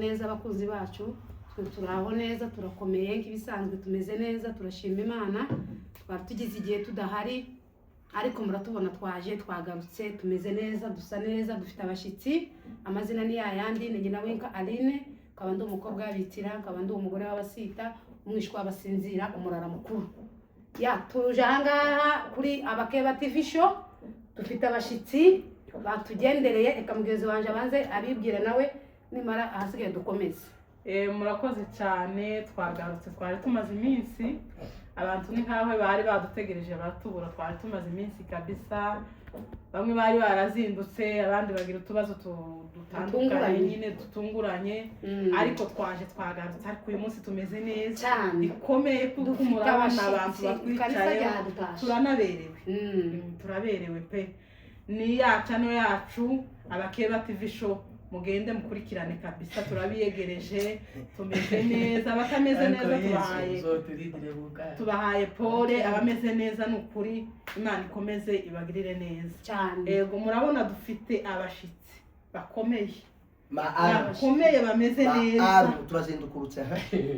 neza abakunzi bacu, turaho neza, turakomeye nk'ibisanzwe, tumeze neza, turashima Imana. Twari tugize igihe tudahari, ariko muratubona twaje, twagarutse, tumeze neza, dusa neza, dufite abashitsi. Amazina ni yayandi, ni nyina w'inka Aline, kaba ndi umukobwa w'abitira, kaba ndi umugore w'abasita, umwishwa w'abasinzira, umurara mukuru. Ya tuje ahangaha kuri Abakeba TV show, dufite abashitsi batugendereye. Eka mugenzi wanje abanze abibwire nawe nimara ahasigaye dukomeze. Murakoze cyane, twagarutse, twari tumaze iminsi, abantu ni nkawe bari badutegereje baratubura, twari tumaze iminsi kabisa. Bamwe bari barazindutse, abandi bagira utubazo dutandukanye nyine dutunguranye, ariko twaje twagarutse, ariko uyu munsi tumeze neza bikomeye, kuko murabona abantu batwicaye, turanaberewe. Turaberewe pe. Ni channel yacu Abakeba TV show, mugende mukurikirane kabisa, turabiyegereje, tumeze neza, batameze neza tubahaye pole, abameze neza n'ukuri Imana ikomeze ibagirire neza cyane. Yego murabona dufite abashitsi bakomeye, bakomeye bameze neza, turazindukurutse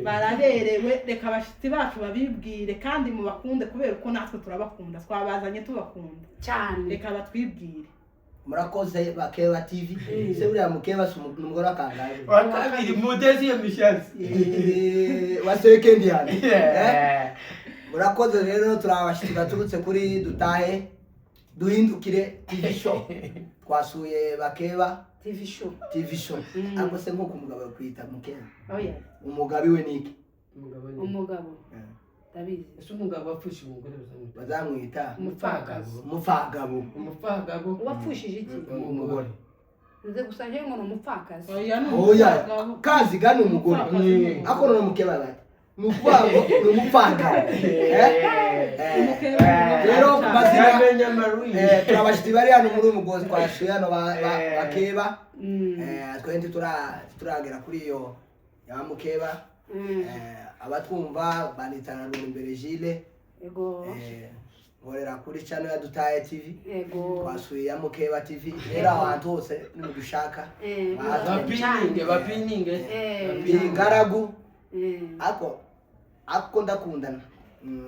baraberewe. Reka abashitsi bacu babibwire kandi mubakunde, kubera uko natwe turabakunda, twabazanye tubakunda cyane. Reka batwibwire. Murakoze Bakeba TV. Se uriya Mukeba umugore akangaye wakabiri mudezi ya mishansi wa second hand. Murakoze rero, turabashitsi baturutse kuri Dutahe Duhindukire TV show. Twasuye Bakeba TV show. Ako se nko kumugabo kwita Mukeba. Oya. Umugabi we niki? Umugabo. Dabizi. Ese umugabo wapfushije umugore bazamwita umupfakazi. Umupfagabo. Wapfushije iki? Umugore. Nze gusanje ngo umupfakazi. Oya. Kazi gani umugore. Ako no Mukeba bati. Mukwago ni umupfagabo. Rero bazimenya Maruyi. Turabashiti bari hano muri umugozi twashuye hano Bakeba. Twende turagera kuri iyo ya Mukeba. Abatwumva banitana imbere Jile. Yego. Ngorera kuri channel ya Dutahe TV. Yego. Twasuye ya Mukeba TV. Rero abantu hose nimudushaka. bapininge Ingaragu. Ako ndakundana.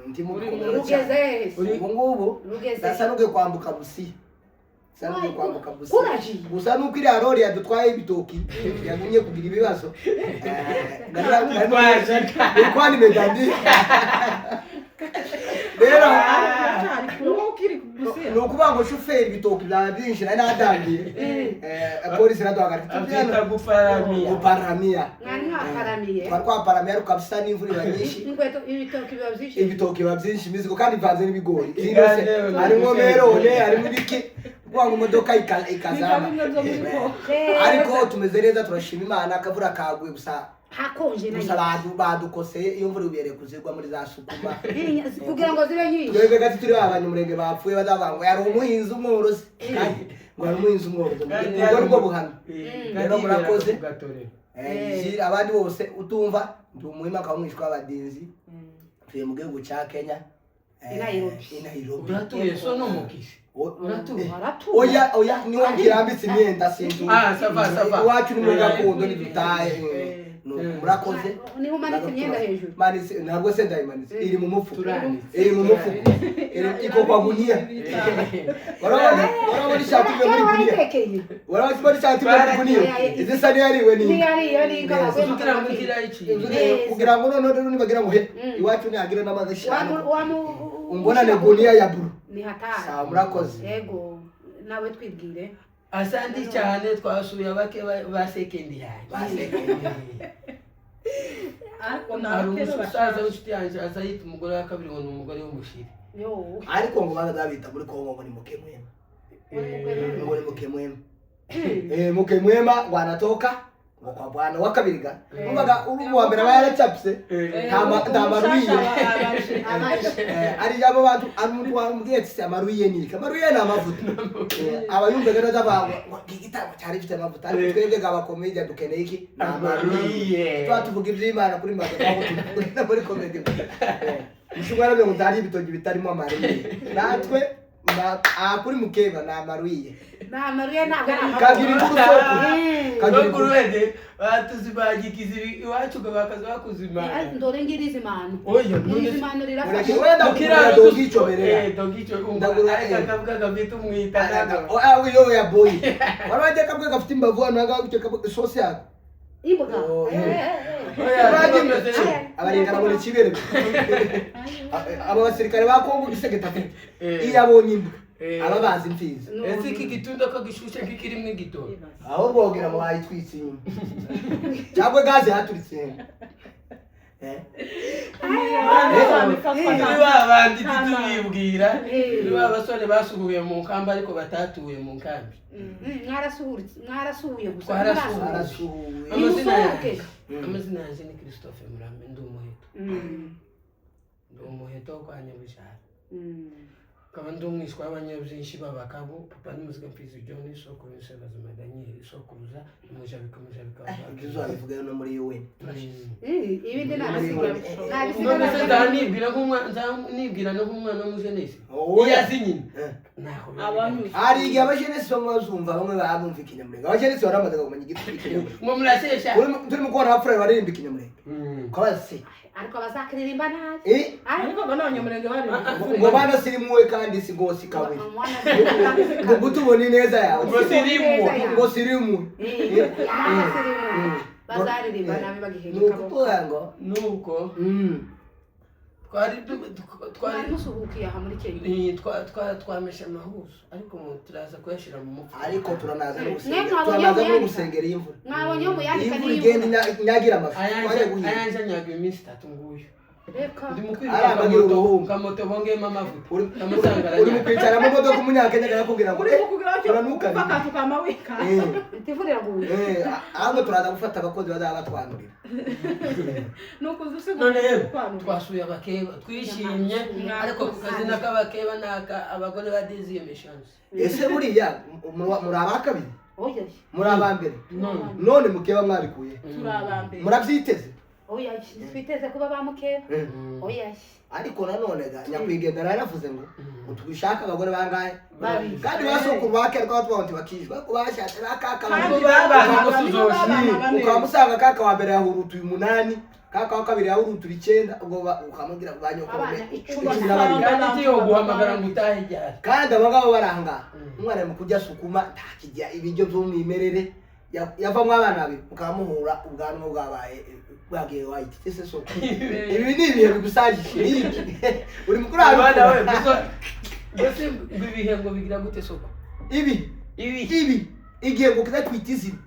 Ndi mu Rugeze. Ngubu dasa nuge kwambuka busi. Sanuge kwambuka busi. Gusa nuko iri arori yadutwaye ibitoki yagumye kugira ibibazo. Kwani medandi. Rero nukuba ngo shoferi ibitoki bya byinshi n'adangiye. Polisi raduhagarika afita guparamia. Kwa paramia rukabisa n'imvura nyinshi. Ibitoki biba byinshi imizigo kandi ivanze n'ibigori. Harimo merone, harimo ibiki. Kwa imodoka ikazama. Ariko tumeze neza, turashima Imana, akavura kaguye gusa hakonje nayo. Gusa badukose iyo mvura ubere kuzirwa muri za Sukuma. Kugira ngo zibe nyinshi. Twebwe gati turi abanyamurenge bapfuye bazavango yari umuhinzi umworozi. Kandi ngo ari umuhinzi umworozi. Ngo nibwo buhana. Rero murakoze. Abandi bose utumva ndi umuhima ka umwishwa abadinzi. Tuye mu gihugu cya Kenya. Nairobi. Uratuye so no mukishi. Oya niwo kirambitse imyenda sinzu. Sava. Iwacu ni muri gakondo ni Dutahe. Murakoze. Ni umanitse imyenda hejuru. Manitse ntabwo se ndayimanitse. Iri mu mufuko. Iri mu mufuko. Iko kwa gunia. Warawa ishati muri gunia. Warawa ishati muri gunia. Izi sari yariwe ni. Ni yari kugira iki. Kugira ngo none nibagira ngo he. Iwacu ni agira n'amazi. Umbona ne gunia ya buru. Ni hatari. Sawa murakoze. Yego. Nawe twibwire. Asante cyane, twasuye Abakeba ba second hand. Ariko umusaza w'inshuti yanjye azayita umugore wa kabiri ngo ni umugore w'umushiri. Ariko ngo bazabita muri Kongo ngo ni Mukemwema. Mukemwema wanatoka ngo kwa bwana wa kabiriga. Umbaga urumu wa mbere bayarachapse. Maruye. Ari yabo bantu amuntu wamugetse amaruye ni. Amaruye na amavuta. Abayumbe gero z'abantu gigitabo cyari gifite amavuta. Twebwe gabakomedi dukeneye iki? Amaruye. Twatuvuga iby'Imana kuri mbaga muri comedy. Ushobora no gutari ibitoki bitarimo amaruye. Natwe kuri mukeba na maruye namaruye ntabwo ari kagira inkuru kagira no kuruhede batuzibagikiza iwacu bakaza bakuzimana ndore ngirizi manu oya ngirizi manu rirafasha wenda mukira dogicomerera dogico Ndagura, ariko akavuga gafite umwita ntabwo uyo ya boy warajya kabwe gafite imbavu hano ngaho kabwe sosi yako imboga abarengana muri kibere aba basirikare ba Kongo gisegeta iyo abonye imbwa aba bazi imfizi ese iki gitunda ko gishushe kikirimo igito aho bogera mu bayitwitse inyuma cyangwa gaze yaturitse niba abandi tubibwira niba abasore basuhuye mu nkamba ariko batatuye mu nkambi mwarasuhuye gusa arasuhuye amazina yanjye ni Christophe Murambe ndi umuheto wo kwa Nyabishara kaba ndi umwishwa w'abanyabyinshi b'abakabo papa ni muzika mfizi John sokuru Sebazima Daniel sokuruza umujabika izo abivuga no muri UN ibindi nibwira no nk'umwana w'umujenesi oya zinyine hari igihe abajenesi bamwe bazumva bamwe babumva ikinyamurenge abajenesi baramaze kumenya ikinyamurenge ngo murasesha turi mu kubona abapfura baririmba ikinyamurenge kwaze ariko bazakiririmba nabi ariko n'abanyamurenge bari ngo bana sirimuwe kandi si ngosi kawe ngo gutubona neza yawe ngo sirimuwe bazaririmba nabi bagihinduka ngo nuko twari musuhukiye aha muri Kenya twamesha amahuzo ariko turaza kuyashira mu mufuka ariko turanaza no gusengera imvura mwabonye mu yandika imvura igenda inyagira amafi ayanja nyaga iminsi 3 nguyu reka ndi mukwiruka kamoto bongeyemo amavuta amasangara uri mukwicara mu modoka umunyakenya yakubwira ngo uranuka bakatu kamawika itivurira guye ahubwo turaza gufata abakozi bazaba batwandurira nuko none twasuye abakeba twishimye ariko ku kazina k'abakeba naka abagore badeziye meshanse ese buriya muri abakabiri oya muri abambere none mukeba mwabikuye turabambere murabyiteze oya twiteze kuba bamukeba oya ariko nanone nyakwigendera yaravuze ngo tubishaka abagore bangahe babiri kandi basokuru bake rwa twabonye bakizwa ko bashatse bakaka ukamusanga kaka wa mbere yahurutuye 8 kaka wa kabiri yahurutuye 9 ubwo ukamubwira banyokone yo guhamagara ngo utahe ryari kandi abagabo baranga umwana mu kujya sukuma ntakijya ibijyo by'umwimerere yavamo abana babiri ukamuhura ubwanwa bwabaye bwagiye white ese so ibi ni ibihe bigusajije uri mukuru abana we bose bibihe ngo bigira gute soko ibi igihe ngo kiza twitizira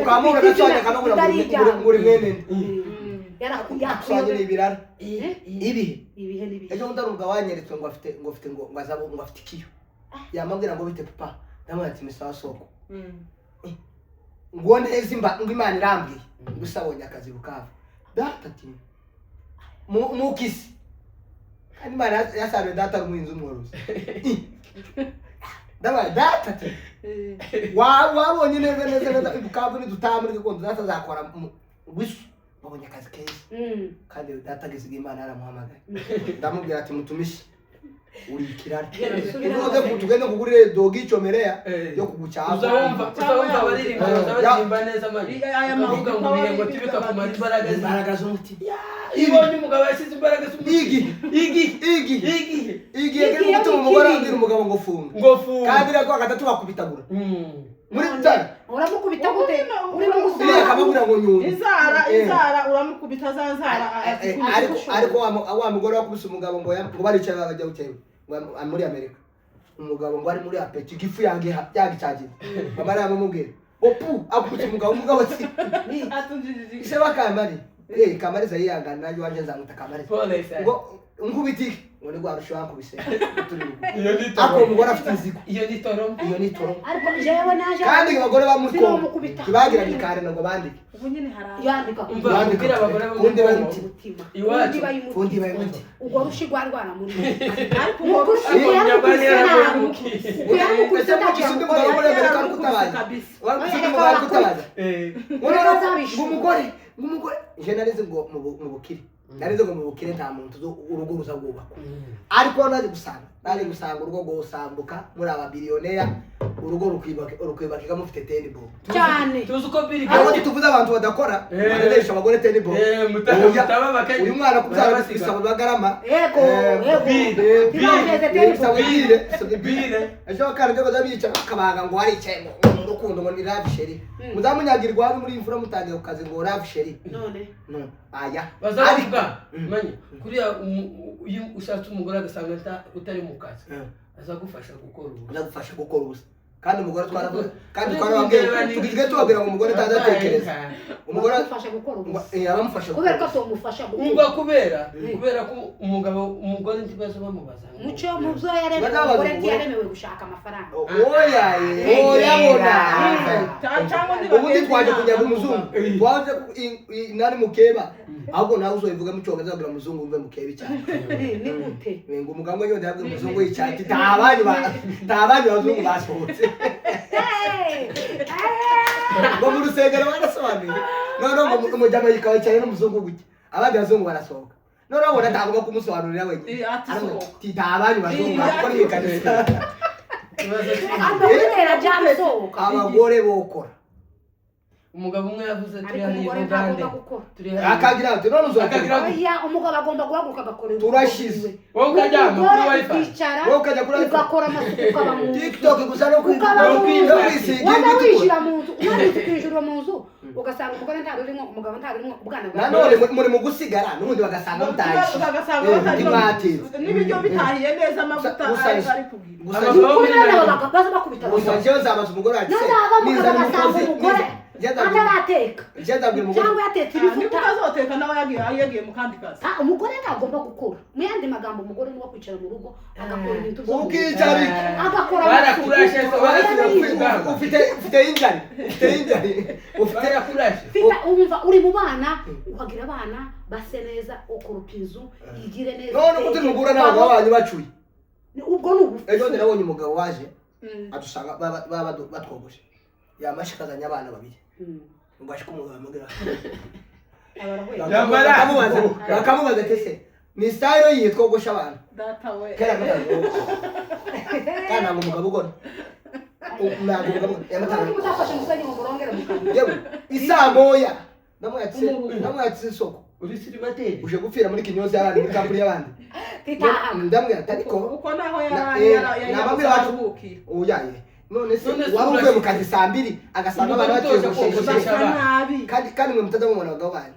ukamura gacyanya kanogura muri mwene yarakuyakwaje ibirara ibihe ejo ndarumva wanyeretse ngo afite ngo afite ikiyo yamabwira ngo bite papa namwe ati misawa soko ngo neza ngo Imana irambwiye gusabonye akazi bukava data ati mukisi kandi Imana yasabe data umuhinzi umworozi daba data ati wabonye neza bukava nidutaha muri gikondo data zakora wisu babonye akazi keza kandi data agisiga Imana yaramuhamagaye ndamubwira ati mutumishi uri ikirari unoze kutugenda kugurire dogi chomerea yo kuguchaza uzawumva baririmba neza mari ukavuga ngo bihe ngo tibika ku mari imbaraga z'umuti ibonye umugabo yasize imbaraga z'umuti igi yegera gutuma umugore andira umugabo ngo funga kandi rako agatatu bakubitagura muri tani uramukubita gute uri mu gusira akamubwira ngo nyundi izara uramukubita zanzara ariko wa mugore wakubise umugabo ngo baricara bajya utewe muri Amerika umugabo ngo ari muri apeti gifu yange yagicagira bamara bamubwira opu akubise umugabo ati ise bakamari kamariza yiyangana nayo wanje nzamuta kamariza ngo nkubitike ngo ni gwarusho yakubise ako umugore afite inzigo iyo ni toro ariko jewe naje kandi abagore bamuko kibagira nikare ngo bandike ubu nyine haranga yandika umva abagore kundi bayimuti iwacu kundi bayimuti ubwo rushigwa rwana muri ariko ubwo rushigwa yaramukubise kisundi umugabo muri Amerika kutabaza kisundi umugabo kutabaza umugore nje narize ngo mu bukiri narize ngo mubukire nta muntu urugo ruza rwubakwa ariko naje gusanga urugo rwosambuka muri ababiliyoneya urugo rukwibakika mufite tennis ball cyane tuzi uko biri aho tuvuze abantu badakora bareresha abagore tennis ball mutaba bakanye uyu mwana kubyara bisaba bagarama yego bire ejo kandi byo bazabica kabanga ngo hari icyengo mu rukundo ngo ni love sheri muzamunyagirwa hano muri imfura mutangiye ku kazi ngo love sheri no aya bazavuga manye kuriya uyu ushatse umugore agasanga utari mu kazi azagufasha gukora ubusa kandi umugore twarababwiye tugizwe tubabwira ngo umugore atazatekereza umugore agufasha gukora ubusa abamufasha kubera ko atomufasha gukora kubera ko umugore ntibazo bamubaza muco mu byo yaremewe umugore ntiyaremewe gushaka amafaranga oyabona ubundi twaje kunyaga umuzungu twaje nari mukeba ahubwo nawe uzobivuga mu cyongereza babwira umuzungu umve mukeba cyane ni gute ngo umugabo yonde yabwira umuzungu yicyati ntabandi bazungu basohotse ngo mu rusengero barasobanuye none ngo umujyama yikawe cyane n'umuzungu gutya abandi bazungu barasohoka none abona atavuga kumusobanurira wenyine titabandi bazungu bakora ikanisa abagore bokora umugabo umwe yavuze turi hano turi akagira ati none uzakagira umugabo agomba guhaguruka agakora turashize wowe ukajya kuri wifi wowe ukajya kuri wifi ugakora amasuku ukaba mu nzu TikTok gusa no kwisiga waba wishyira mu nzu umwanditse kwinjira mu nzu ugasanga umugore ntari urimo umugabo ntari urimo ubwana bwawe nanone muri mu gusigara n'ubundi bagasanga mutaje n'ibiryo bitahiye neza amavuta ari kubwira baza bakubita gusa njyewe nzabaza umugore ati niza n'umukozi atarateka cyangwa yatetse ibivuta azoteka nawe yagiye mu kandi kazi umugore ntagomba gukora mu yandi magambo umugore ni wo kwicara mu rugo agakora ibintu byo ukicara agakora barakurashe ufite injari umva uri mu bana ukagira abana base neza ukoropa inzu yigire neza none uko tumugura n'abagabo banyu bacuye ubwo ni ubufu ejo nabonye umugabo waje adusanga batwogoshe yamashikazanya abana babiri ngo ashike umugabo amubwira bakamubaza ati se ni style yitwogosha abantu data we kana ngo umugabo ugona ntabwo umugabo yamatanga utafashe umusanyi ngo murongere mukabiri yewe isamoya namwatse isoko uri siribateri uje gupfira muri kinyozi y'abandi muri kampuni y'abandi ndamwira ariko uko naho nababwira bacu uyaye none se wari uvuye mu kazi saa 2 agasanga abantu batuje kandi mwe mutaza mubona abagabo banyu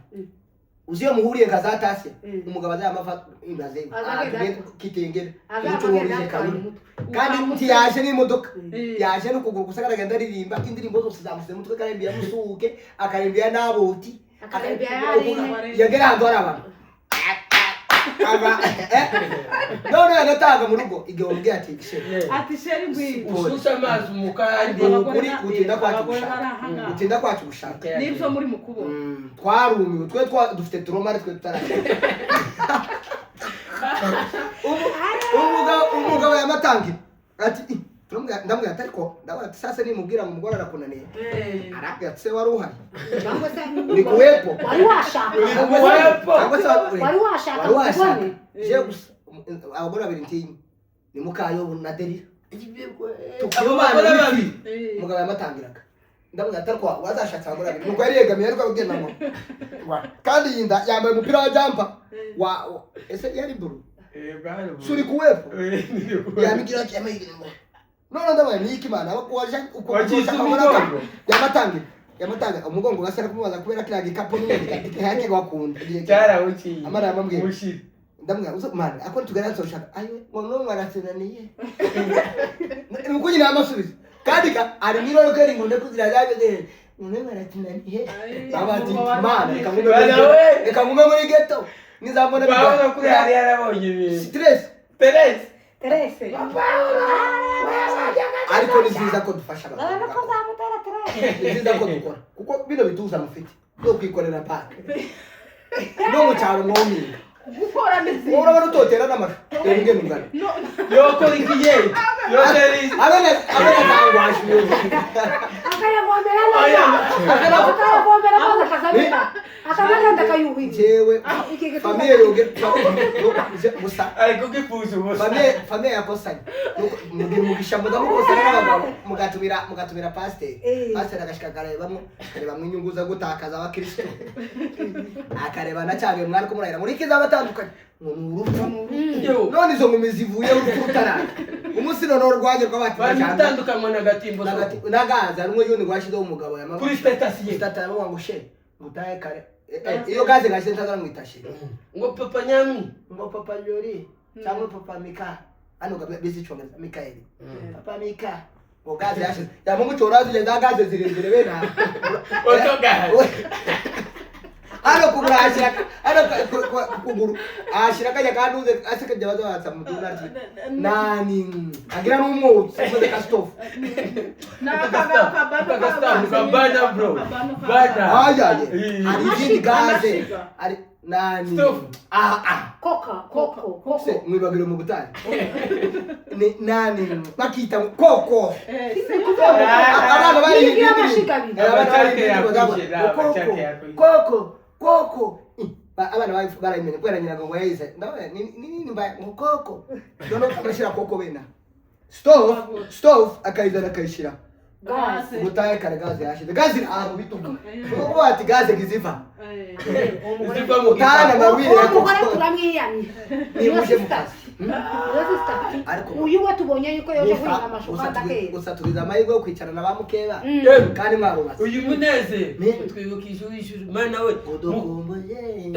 uziye muhuriye kazatashye umugabo azamafa imbaze kitengera n'uturuje kandi ntiyaje n'imodoka yaje no kugura gusagara genda ririmba indirimbo zose zamusize mutwe karembi yamusuke akarembiya naboti yagera hando araba none agatanga mu rugo igihe umbwiye ati sheri ngwi ususa amazi umukandi uri utinda kwacu gushaka nibyo muri mukubo twarumiwe twe dufite turomari twe tutaraje umugabo yamatangira ati ndamubwira ati ariko ndabona ati sasa nimubwira ngo umugore arakunaniye arabwira ati se wari uhari uri kuwepo wari washaka wari washaka je gusa abagore babiri ntinyi ni Mukayobo na Derira umugabo yamatangiraga ndamubwira ati ariko wazashatse abagore babiri nuko yari yegamiye ariko abugenda ngo kandi yinda yambaye umupira wa jampa ese yari buru suri kuwepo yamigira ati yamayigira ngo none ndabona niki mana waje uko yamatanga umugongo gasara kumubaza kubera kira gikapo n'umwe yake wakunda cyara uki amara yamambwiye mushira ndamubwira uzo mana akora tugaranso shaka ayo ngo mwarasenaniye nuko nyina amasubiza kandi ari niro keri ngo ndekuzira yaje none mwarasenaniye abati mana ikamuma muri ghetto nizabona baba kuri hari yarabonye stress Terese ariko ni byiza ko dufasha abantu ni byiza ko dukora kuko bino bituza mufite no kwikorera bank no mu cyaro mwominga gukora n'izi urabona utotera n'amashu ebwe nungana yoko ikiye yoteri abana bangwashi akayavomera akayavomera akazabira akabona aranda kayuhi jewe famille yoge gusa ariko gifuza ubusa famille yakosanye mugira umugisha mudamukosana n'abagabo mugatumira pasteur agashika kareba inyungu zo gutakaza abakristo akareba na cyane mwari ko murahira muri kiza batandukanye urupfu none izo ngumi zivuye urutarana umunsi none rwaje rw'abati batandukanywa n'agatimbo nagaza rumwe yundi rwashizeho umugabo yamaze kuri status ye ngo ngushe ngutaye kare iyo gaze gashe ntaza ngwitashe ngo papa nyamwi ngo papa Jori cyangwa papa Mika hano gabizi cyongereza Mikael papa Mika ngo gaze yashe yamungu chorazi le gaze zirindire bena otoga hano kuburashira hano kuguru ashira kanya kanduze aseka jabaza batsa muduna nani agira n'umwotsi muri kastofu kabana bro bana ajaje ari izindi gaze ari nani koko se mwibagiro mu butani ni nani bakita koko abana bari koko abana barayimenya kubera nyirago ngo yayize ndawe nini mba koko none kamashira koko bena stove akayizana akayishira gaze gutaye kare gaze yashize gaze aho bituka ngo ati gaze giziva ziva mu kana marwire umugore turamwiyamye ni muje mukazi ariko uyu we tubonye yuko yoje kuri amashuka ndakeye usaturiza amayigo kwicarana ba mukeba kandi mwarubatse uyu muneze twibukije wishyura mana we udokomboye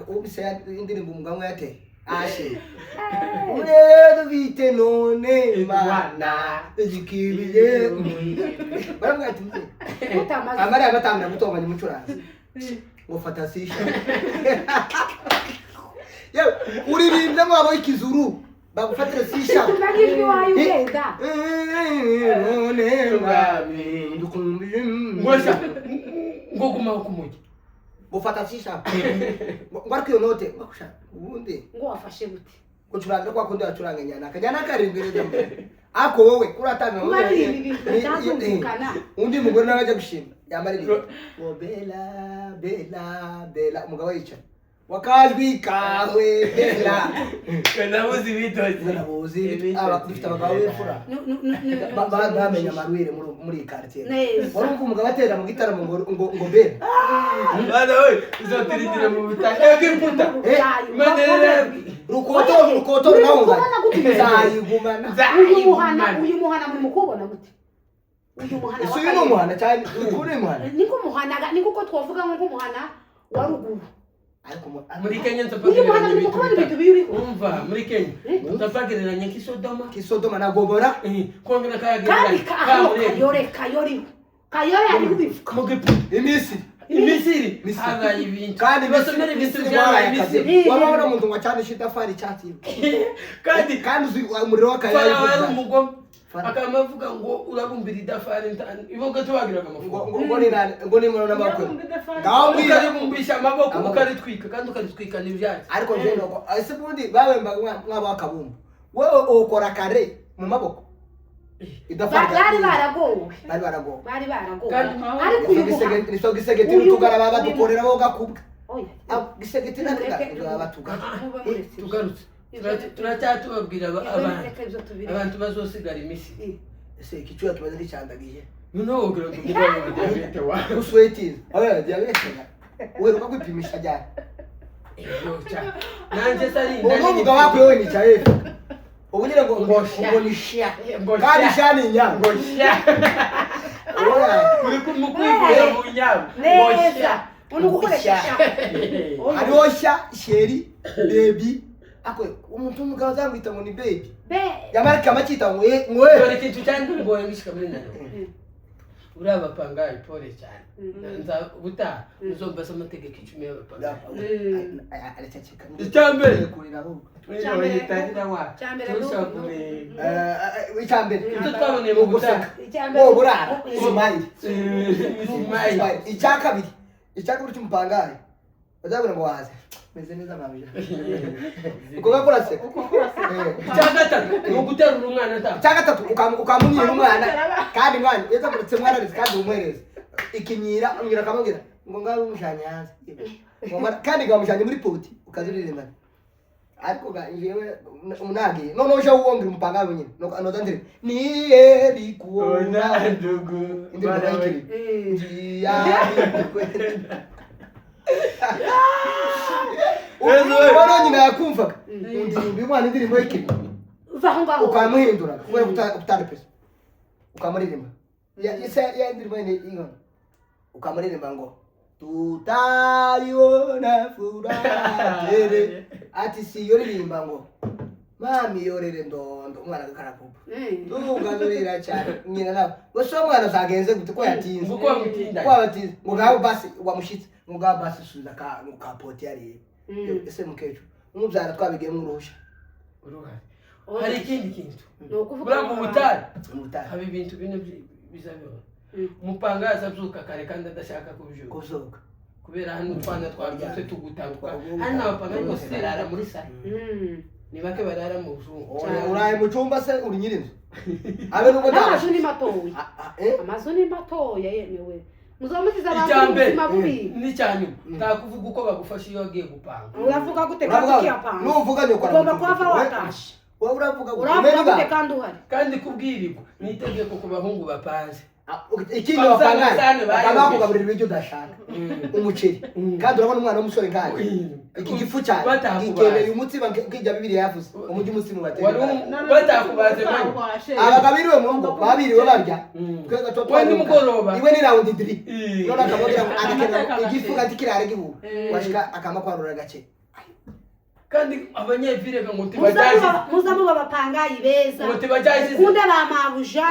ubise indirimbo umugabo yate ashe uredo bite none mana igikibiye baramwati amari abatanga gutomanya umucurazi ngo fatasisha yo uririmbe mwabo ikizuru bagufatira sisha tubagijwe wayo ugenda none ngami ndukumbiye ngosha ngo kumaho kumugi gufata sisha ngwariko yo note bakusha ubundi ngo wafashe gute kucuranga kwa kundi acuranga nyana akajana karimbere ako wowe uratanga undi mugore nabaje gushima yamari ngo bela umugabo yica wakajwi kawe bela nabuzi bitozi nabuzi abafite abagabo b'imfura bamenya marwire muri quartier wari umugabo atera mu gitaramo ngo bela bana we izotirindira mu butaka bw'imputa manere rukoto nawo zayigumana uyu muhana muri mukubona gute uyu muhana isuyu no muhana cyane kuri muhana niko muhana niko ko twavuga ngo muhana wa ruguru muri Kenya utapagereranya ibintu umva muri Kenya utapagereranya kisodoma na gobora kongera kayagereranya kayore ari kubivuga imisiri habaye ibintu kandi basomera imisiri byabaye imisiri wabona umuntu ngo cyane shitafari cyati kandi umuriro wakayari umugome akamavuga ngo urabumbira idafari iboga tubagiraga amafuko ngo ni murona makwe ngaho ukaribumbisha amaboko ukaritwika kandi ukaritwika n'ibyatsi ariko je nuko ese bundi babemba nk'abakabumba wowe ukora kare mu maboko bari baragowe ariko uyu muhanda niso gisegeti n'utugara baba dukorera bo gakubwa gisegeti n'abatuga tugarutse turacyatubabwira abantu bazosigara imisi ese ikicuya tumaze n'icyandagiye noneho wogira ngo umugabo wa uswetiza oya diabete wewe ukakwipimisha jana nanje sari umugabo wako wewe ni chaye ubu nyine ngo nisha kandi shani nyama ngo sha uri kumukwigira mu nyama neza unukoresha hariho sha sheri baby ako umuntu umugabo zangwita ngo ni baby yamara kama kita ngo dore kintu cyane ngo ngishika muri nano uraba pangaye pole cyane nza buta uzobasa amategeko 10 y'abapanga arataceka icyambere kurira bo icyambere icyo twaboneye mu guseka wo burara smile icyakabiri cy'umupangaye bazabura ngo waze meze neza mabija uko gakora se Icyagatatu ni uguterura umwana ata. icyagatatu ukamunyira umwana kandi mwana yeza muretse mwana kandi umwereza ikinyira umwira akamubwira ngo ngaho umushanye hanze kandi gamushanye muri poti ukaziririmba ariko jewe unagiye none usha uwongera umupanga nyine noza ndire niye bikuona ndugu Uno nyina yakumvaga ndirimba imwana indirimbo y'ikiri ukamuhindura kubera kutari pesa ukamuririmba ya indirimbo y'ingano ukamuririmba ngo tutayona furaha tere ati si yoririmba ngo mami yorere ndondo umwana gakarapupa ntuganurira cyane nyina nawe gusa umwana zagenze gute ko yatinze Uko wamutinda. ko watinze ngo gaho basi wamushitse ngo gaho basi suza ka poti yari ese mukejo umubyara twabigiye mu ruhusha Uruhare. Hari ikindi kintu. ni ukuvuga Bura mu butari. umutara Haba ibintu bine bizabeho. Umupanga azabyuka kare kandi adashaka kubyuka. kuzoka Kubera hano twana twabyutse tugutanguka. Hano abapanga bose barara muri sare. Ni bake barara mu buzungu. uraye mu cyumba se uri nyirinzu abe nuko n'amazu ni matoya amazu ni matoya yemewe muzamukiza abantu Icyambe ubuzima bubi n'icyanyuma. Ntakuvuga uko bagufasha iyo wagiye gupanga. uravuga gute kandi ukiyapanga nuvuga nyoko ugomba kuhava watashe wowe uravuga uravuga gute kandi uhari Kandi kubwirirwa ni itegeko ku bahungu bapanze. ikindi wapangana bakaba kugaburira ibiryo udashaka umuceri kandi urabona umwana w'umusore kandi iki gifu cyane gikeneye umutsima nk'ijya bibiri yavuze umujyi umutsima batera batakubaze mani. abagabiriwe mu rugo babiriwe barya twega to Wa nimugoroba. iwe ni round 3 none akamubwira ngo anakena igifu kandi kirare gihuha washika akamakwarura gake Kandi abanyevire ngo tibajaje. muzamuba bapangayi beza Ngo tibajaje. kunde bamabuja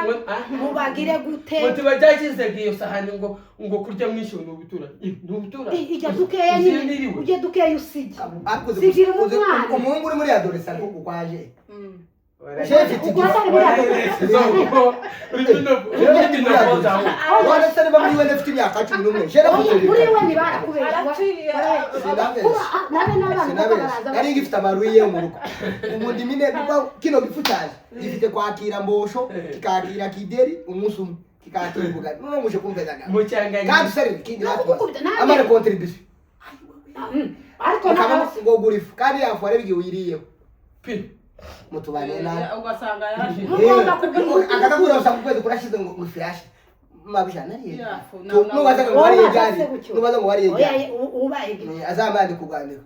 mubagire gute Ngo tibajaje iyo sahani ngo kurya mwinshi no butura. No butura. ijya dukeya nyine ujye dukeya usige sigira umwana umuhungu uri muri adolescent kuko kwaje Wala sasa bamuri wende fiti myaka 11 shera muri we ni barakubera yari gifite amaruye mu rugo umundi mine kuko kino gifutaje gifite kwakira mbosho kikakira kideri umunsi umwe kikakira bugari none mushe kumvezaga kandi sari kindi amara contribution ariko ngo gurifu kandi yafare bigiye uyiriyeho mutubane na ugasanga yarashize akakura usa kukwezi kurashize ngo flash mabishana ari nubaza ngo wari yajani nubaza ngo wari yajani ubaye azamande kuganira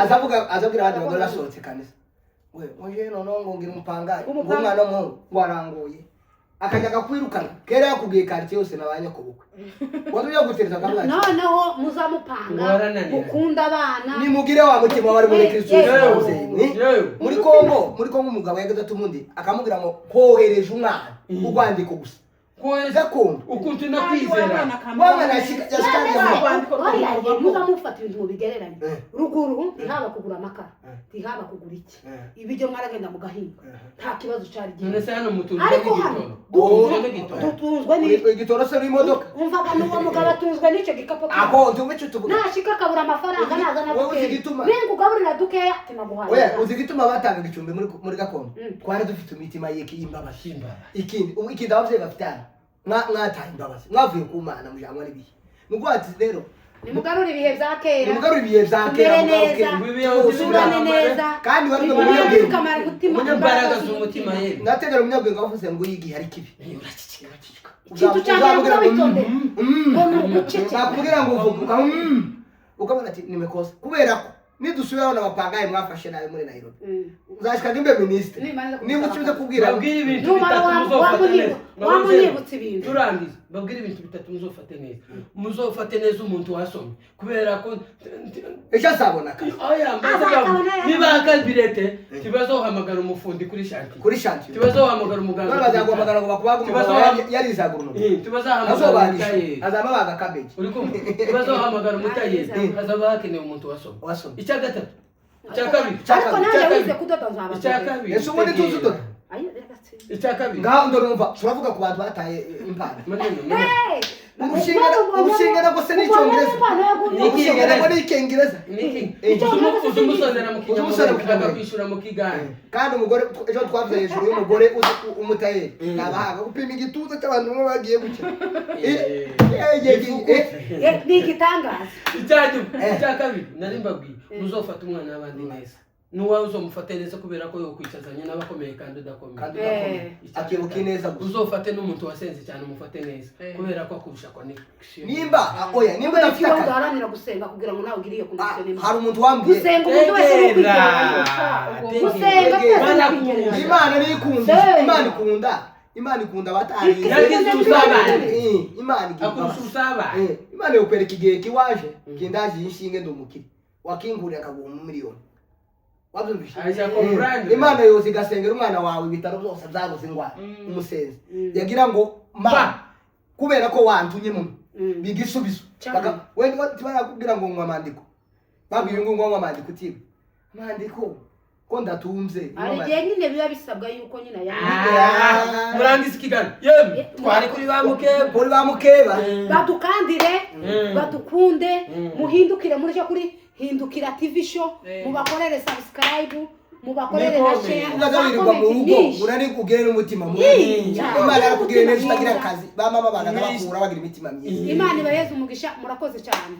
azavuga abandi bagore basohotse kanisa we oje none ngo ngira umupangayi umwana mu waranguye akajya gakwirukana kera yakubwiye quartier yose nabanye kubukwe waduye gutereza kamwe noneho muzamupanga ukunda abana nimugire wa mutima wari muri Kristo muri Kongo umugabo yageze tumundi akamubwira ngo kohereje umwana ugwandiko gusa kohereza kongo ukuntu no kwizera mwana yashikanye muzamufata ibintu mubigereranye ruguru ntihaba kugura amakara ntihaba kugura iki ibiryo mwaragenda mugahinga nta kibazo cyari gihe none se hano mutunze dutunzwe n'igitoro se n'imodoka umvaga n'uwo mugabo atunzwe n'icyo gikapo aho ntumwe cyo tuvuga nashika kabura amafaranga naza na dukeya nenga ugaburira dukeya timaguhaye oya uzi gituma batanga igicumbi muri gakondo twari dufite imitima y'imbabazi ikindi abavyeyi bafitana mwataye imbabazi mwavuye ku Mana mujamwa n'ibihe nuko ati rero nimugarura ibihe bya kera nimugarura ibihe bya kera usurane neza kandi wari mu munyabwenge umunyambaraga z'umutima ye ndategera umunyabwenge wavuze ngo yigihe ari kibi ikintu cyangwa witonde ngo nugucece nakubwira ngo uvuga ukabona ati nimekosa kubera ko nidusubiraho n'abapangaye mwafashe nawe muri Nairobi uzashika nimbe ministre niba ukize kubwira babwira ibintu bitatu wamunyibutse ibintu turangiza babwira ibintu bitatu muzofate neza umuntu wasomye kubera ko ecyasabona ka oya niba kalbirete tibazohamagara umufundi kuri shanti tibazohamagara umuganga bazaguhamagara ngo bakubaga yarizagura tibazohamagara azaba baga cabbage tibazohamagara umutayeri azaba hakenewe umuntu wasomye icyagatatu icyakabiri ariko naje wize kudoda nzaba icyakabiri ese ubundi tuzi udoda icyakabiri ngaho ndorumva turavuga ku bantu bataye impano umushinga nako se n'icyongereza umushinga nako n'icyongereza umusonera mu kinyamurenge kwishura mu kigani kandi umugore ejo twavuze hejuru y'umugore umutayeri nabahaga gupima igituza cy'abantu bamwe bagiye gukina ni igitangaza icya kabiri nari mbabwiye uzofata umwana w'abandi neza nuwawe uzomufate neza kubera ko yokwicazanya n'abakomeye kandi udakomeye akibuka neza gusa uzofate n'umuntu wasenze cyane umufate neza kubera ko akurusha connection nimba nimba udafite akazi uharanira gusenga kugira ngo nawe ugire iyo connection neza hari umuntu wambwiye gusenga umuntu wese gusenga Imana nikunda Imana ikunda batari Imana yokwereka igihe kiwaje kindaje inshinge ndumukire wakingurira akaguha miliyoni Imana yose igasengera umwana wawe ibitaro byose byabuze ingwara umusenzi yagira ngo kubera ko wantunye mu bigisubizo wenda tibarakubwira ngo ngwa mandiko babwiye ngo ngwa mandiko tiba mandiko ko ndatumze ari gihe nyine biba bisabwa yuko nyine murangiza ikigano yemwe twari kuri bamukeba badukandire badukunde muhindukire muri cyo kuri hindukira TV show mubakorere subscribe mubakorere na share ugazabirirwa mu rugo urari kugera n'umutima mwiza Imana yakugirira neza utagira akazi bamama bagaza bakura bagira imitima myiza Imana ibayeze umugisha murakoze cyane